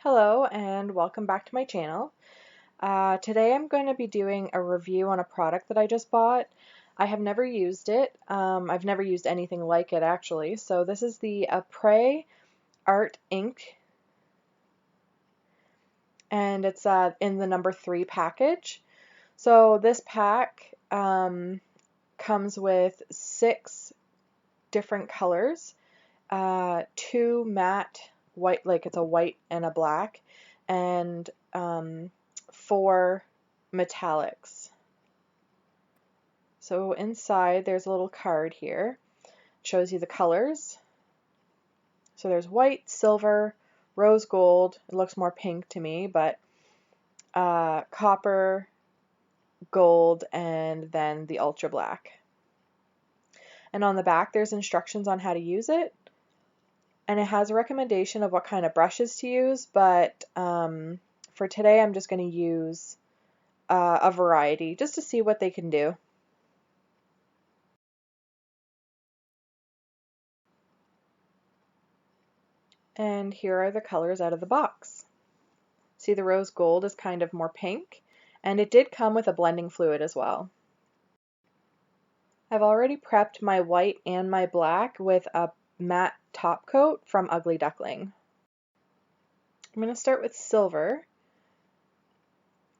Hello and welcome back to my channel. Today I'm going to be doing a review on a product that I just bought. I have never used it. I've never used anything like it actually. So this is the Apres Art Ink and it's in the number 3 package. So this pack comes with 6 different colors, 2 matte white, like it's a white and a black, and 4 metallics. So inside there's a little card here. It shows you the colors. So there's white, silver, rose gold, it looks more pink to me, but copper, gold, and then the ultra black. And on the back there's instructions on how to use it. And it has a recommendation of what kind of brushes to use, but for today I'm just going to use a variety just to see what they can do. And here are the colors out of the box. See, the rose gold is kind of more pink, and it did come with a blending fluid as well. I've already prepped my white and my black with a matte top coat from Ugly Duckling. I'm going to start with silver,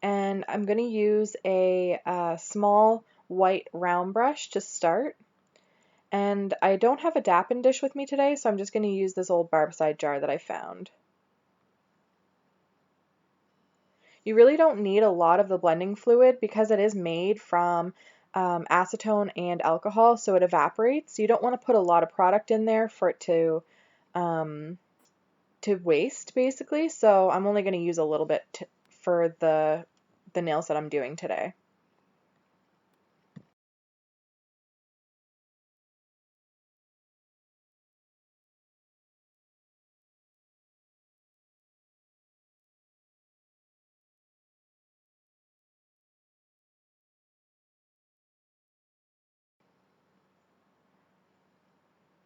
and I'm going to use a small white round brush to start. And I don't have a dappen dish with me today, so I'm just going to use this old barbicide jar that I found. You really don't need a lot of the blending fluid because it is made from acetone and alcohol, so it evaporates. You don't want to put a lot of product in there for it to waste, basically. So I'm only going to use a little bit for the nails that I'm doing today.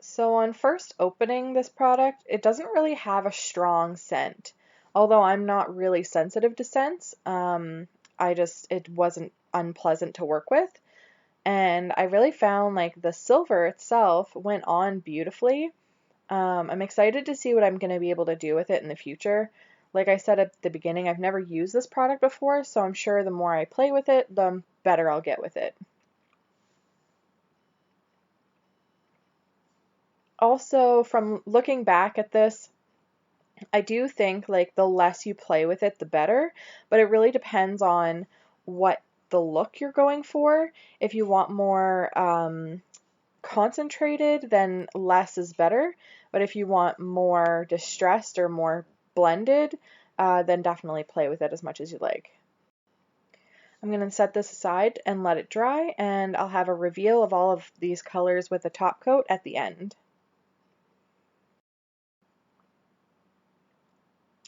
So on first opening this product, it doesn't really have a strong scent. Although I'm not really sensitive to scents, it wasn't unpleasant to work with. And I really found like the silver itself went on beautifully. I'm excited to see what I'm going to be able to do with it in the future. Like I said at the beginning, I've never used this product before, so I'm sure the more I play with it, the better I'll get with it. Also, from looking back at this, I do think like the less you play with it, the better, but it really depends on what the look you're going for. If you want more concentrated, then less is better, but if you want more distressed or more blended, then definitely play with it as much as you like. I'm going to set this aside and let it dry, and I'll have a reveal of all of these colors with a top coat at the end.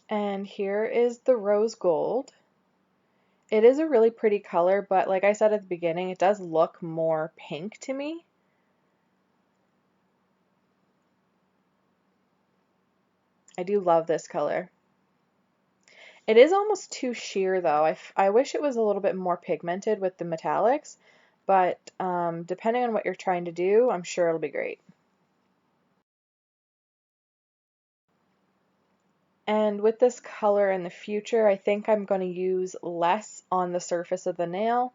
And here is the rose gold. It is a really pretty color, but like I said at the beginning, it does look more pink to me. I do love this color. It is almost too sheer though. I wish it was a little bit more pigmented with the metallics, but depending on what you're trying to do, I'm sure it'll be great. And with this color in the future, I think I'm going to use less on the surface of the nail,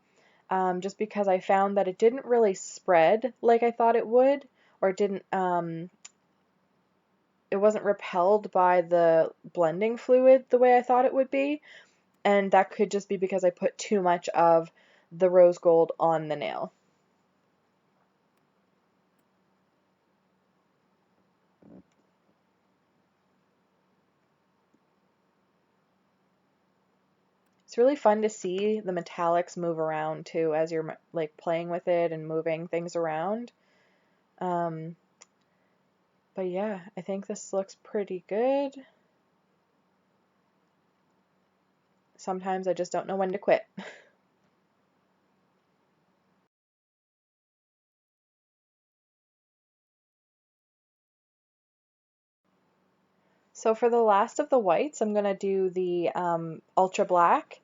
just because I found that it didn't really spread like I thought it would, or it wasn't repelled by the blending fluid the way I thought it would be, and that could just be because I put too much of the rose gold on the nail. It's really fun to see the metallics move around too as you're like playing with it and moving things around. Um, but yeah, I think this looks pretty good. Sometimes I just don't know when to quit. So for the last of the whites, I'm going to do the ultra black,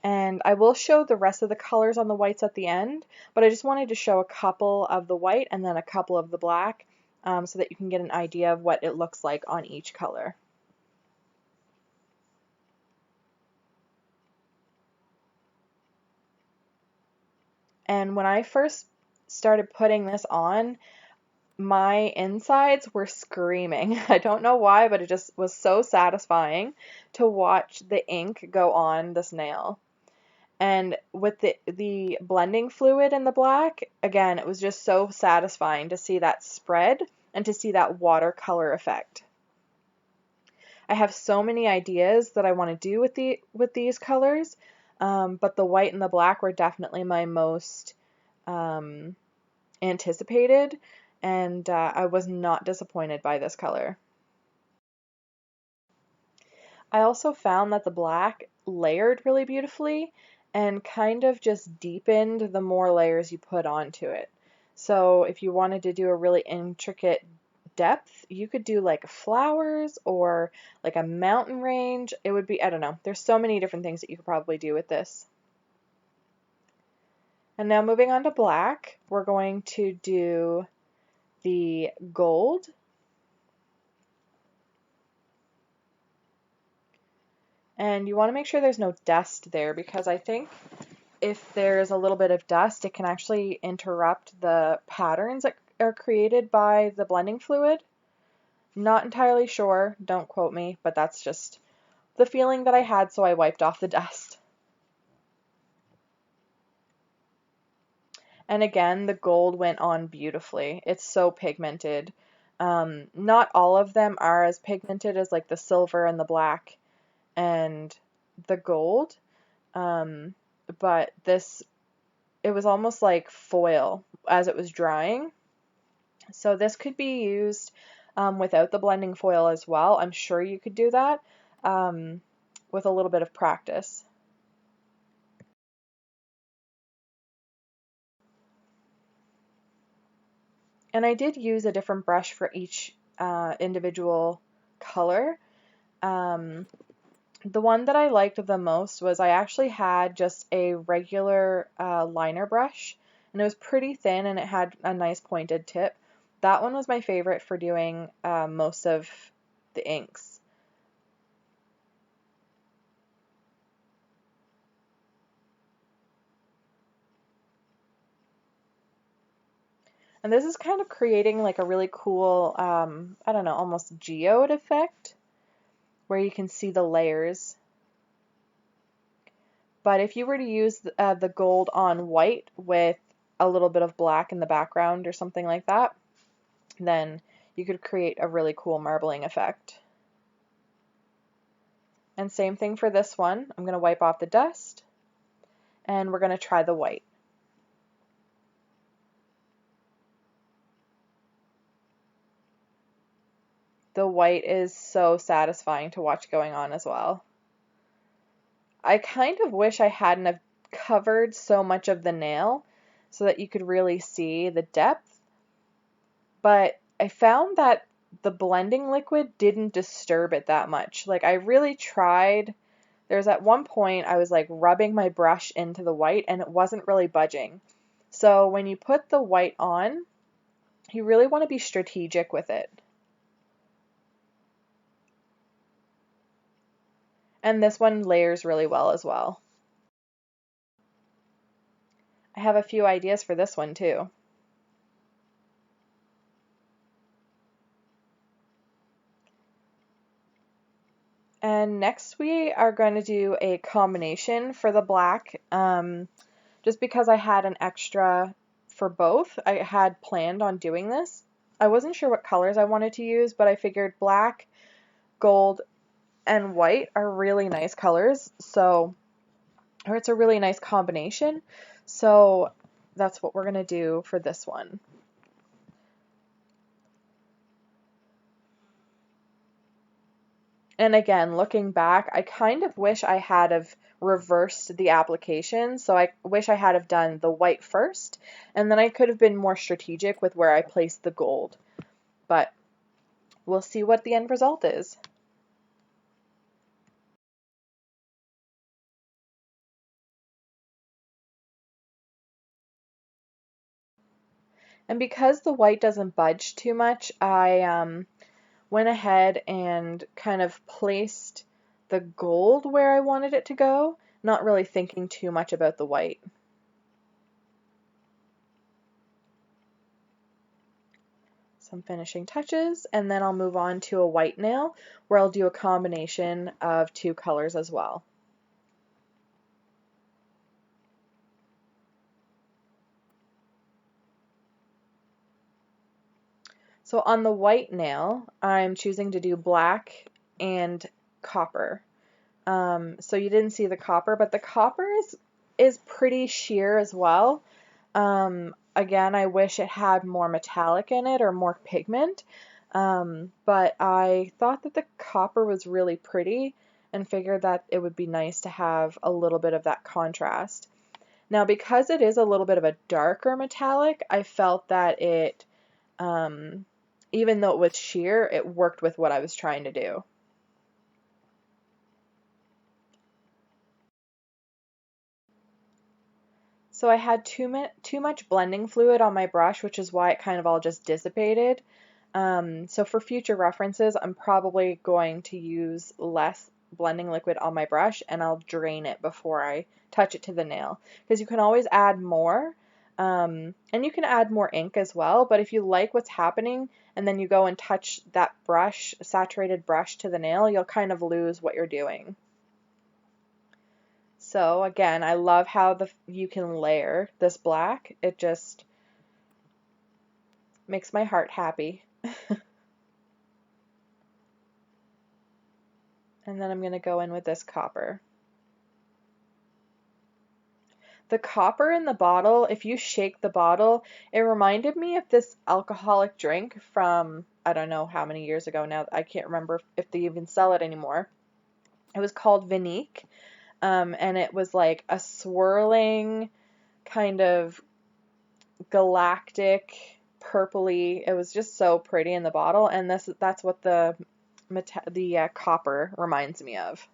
and I will show the rest of the colors on the whites at the end, but I just wanted to show a couple of the white and then a couple of the black so that you can get an idea of what it looks like on each color. And when I first started putting this on, my insides were screaming. I don't know why, but it just was so satisfying to watch the ink go on this nail. And with the blending fluid in the black, again, it was just so satisfying to see that spread and to see that watercolor effect. I have so many ideas that I want to do with these colors, but the white and the black were definitely my most anticipated, and I was not disappointed by this color. I also found that the black layered really beautifully and kind of just deepened the more layers you put onto it. So if you wanted to do a really intricate depth, you could do like flowers or like a mountain range. It would be, I don't know, there's so many different things that you could probably do with this. And now moving on to black, we're going to do the gold. And you want to make sure there's no dust there, because I think if there's a little bit of dust, it can actually interrupt the patterns that are created by the blending fluid. Not entirely sure, don't quote me, but that's just the feeling that I had, so I wiped off the dust. And again, the gold went on beautifully. It's so pigmented. Not all of them are as pigmented as like the silver and the black and the gold, but it was almost like foil as it was drying. So this could be used without the blending foil as well. I'm sure you could do that with a little bit of practice. And I did use a different brush for each individual color. The one that I liked the most was I actually had just a regular liner brush, and it was pretty thin and it had a nice pointed tip. That one was my favorite for doing most of the inks. And this is kind of creating like a really cool, I don't know, almost geode effect where you can see the layers. But if you were to use the gold on white with a little bit of black in the background or something like that, then you could create a really cool marbling effect. And same thing for this one. I'm going to wipe off the dust and we're going to try the white. The white is so satisfying to watch going on as well. I kind of wish I hadn't have covered so much of the nail so that you could really see the depth, but I found that the blending liquid didn't disturb it that much. Like I really tried. There's at one point I was like rubbing my brush into the white and it wasn't really budging. So when you put the white on, you really want to be strategic with it. And this one layers really well as well. I have a few ideas for this one too. And next we are going to do a combination for the black. Just because I had an extra for both, I had planned on doing this. I wasn't sure what colors I wanted to use, but I figured black, gold, and white are really nice colors. So, or it's a really nice combination. So that's what we're going to do for this one. And again, looking back, I kind of wish I had have reversed the application. So I wish I had have done the white first, and then I could have been more strategic with where I placed the gold. But we'll see what the end result is. And because the white doesn't budge too much, I went ahead and kind of placed the gold where I wanted it to go, not really thinking too much about the white. Some finishing touches, and then I'll move on to a white nail where I'll do a combination of two colors as well. So on the white nail, I'm choosing to do black and copper. So you didn't see the copper, but the copper is pretty sheer as well. Again, I wish it had more metallic in it or more pigment, but I thought that the copper was really pretty and figured that it would be nice to have a little bit of that contrast. Now, because it is a little bit of a darker metallic, I felt that it, even though it was sheer, it worked with what I was trying to do. So I had too much blending fluid on my brush, which is why it kind of all just dissipated. So for future references, I'm probably going to use less blending liquid on my brush, and I'll drain it before I touch it to the nail. Because you can always add more, and you can add more ink as well, but if you like what's happening and then you go and touch that brush, saturated brush to the nail, you'll kind of lose what you're doing. So again, I love how you can layer this black. It just makes my heart happy. And then I'm going to go in with this copper. The copper in the bottle, if you shake the bottle, it reminded me of this alcoholic drink from, I don't know how many years ago now. I can't remember if they even sell it anymore. It was called Vinique, and it was like a swirling kind of galactic purpley. It was just so pretty in the bottle, and that's what the copper reminds me of.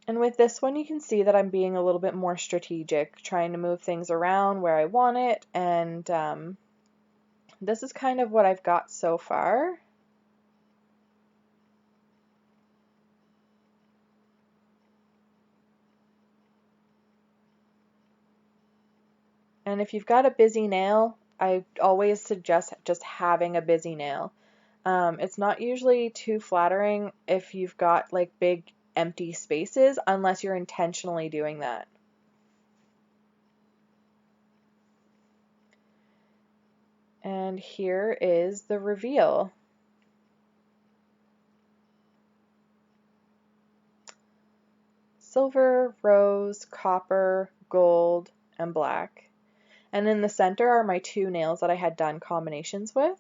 And with this one, you can see that I'm being a little bit more strategic, trying to move things around where I want it, and this is kind of what I've got so far. And if you've got a busy nail, I always suggest just having a busy nail. It's not usually too flattering if you've got like big empty spaces unless you're intentionally doing that. And here is the reveal. Silver, rose, copper, gold, and black. And in the center are my two nails that I had done combinations with.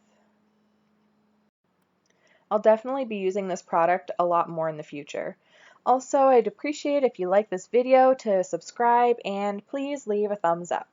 I'll definitely be using this product a lot more in the future. Also, I'd appreciate if you like this video to subscribe and please leave a thumbs up.